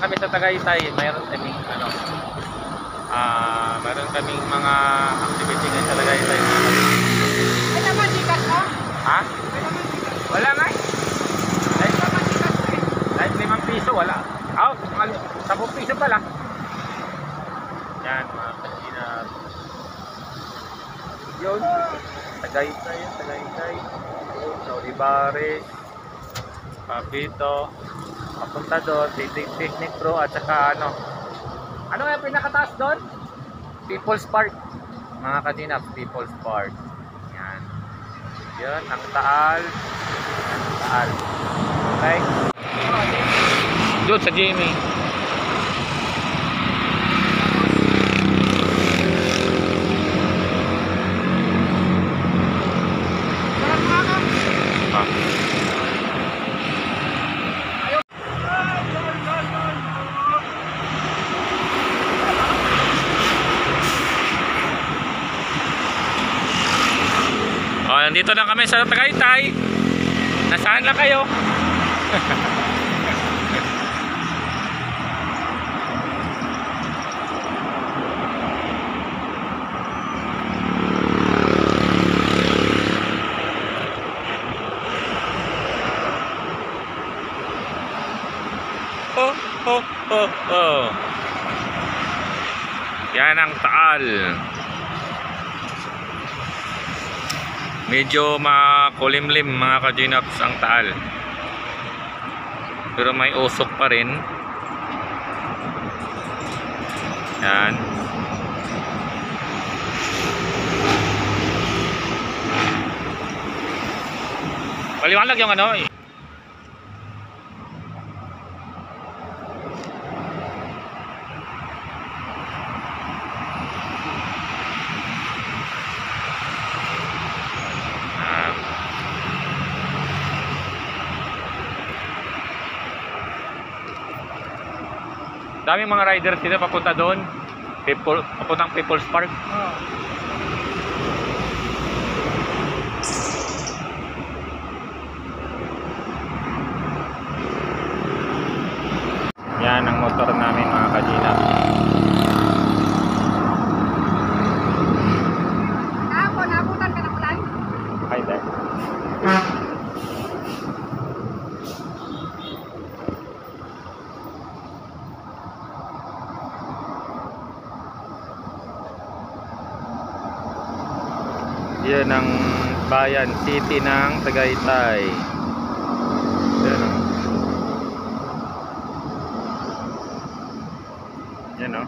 kami sa Tagaytay, mayroon kaming mayroon kaming mga activity ngayon sa Tagaytay. May naman sikat mo? Ha? May naman sikat mo? Wala nga. May naman sikat mo eh. Kahit 5 piso, wala. 10 piso pala. Yan, mga kanina. Yun. Tagaytay, Tagaytay. Yun, sa Olivares. Papito. Papunta doon, picnic bro, at saka ano nga yung pinakataas doon? People's Park. Mga kadinap, People's Park. Yan. Yan, ang Taal. Ang Taal. Okay? Doon sa Jamie. Nandito na kami sa Tagaytay. Nasaan lang kayo? Oh. Yan ang Taal. Medyo makulimlim mga ka-Ginaps ang Taal. Pero may usok pa rin. Yan. Paliwanag yung ano eh. Daming mga riders dito papunta doon. Papuntang People's Park. Oo. Yan ang motor namin mga ka-Ginap. Nabutan ka ng ulan? Hi there. Yan ang bayan, city ng Tagaytay. Yan o. Yan o.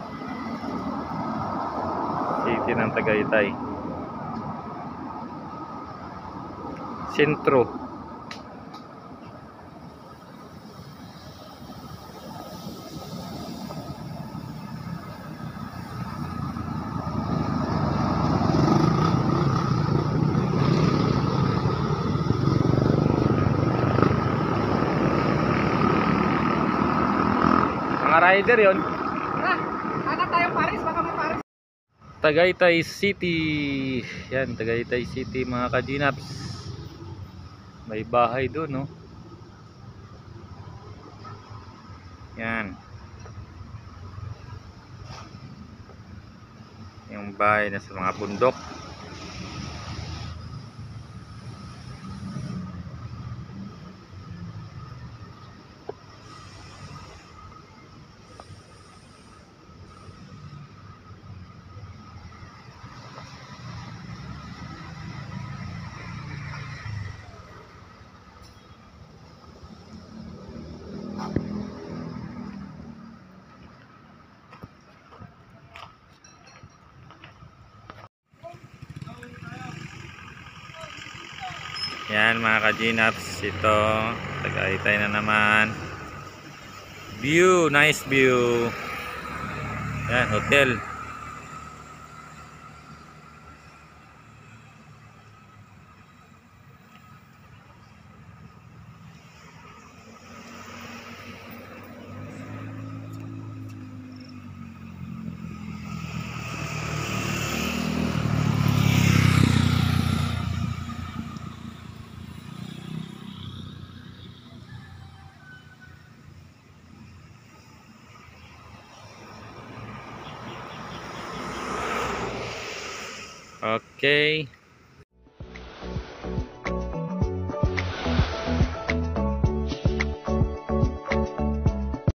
City ng Tagaytay. Sentro. Rider yon. Hanap tayong Paris, baka may Paris. Tagaytay City. Yan, Tagaytay City mga ka-Ginaps. May bahay doon, no? Yan. Yung bahay na sa mga bundok. Yan mga ka-Ginaps, ito Tagaytay na naman. View, nice view. Yan, hotel. Okay.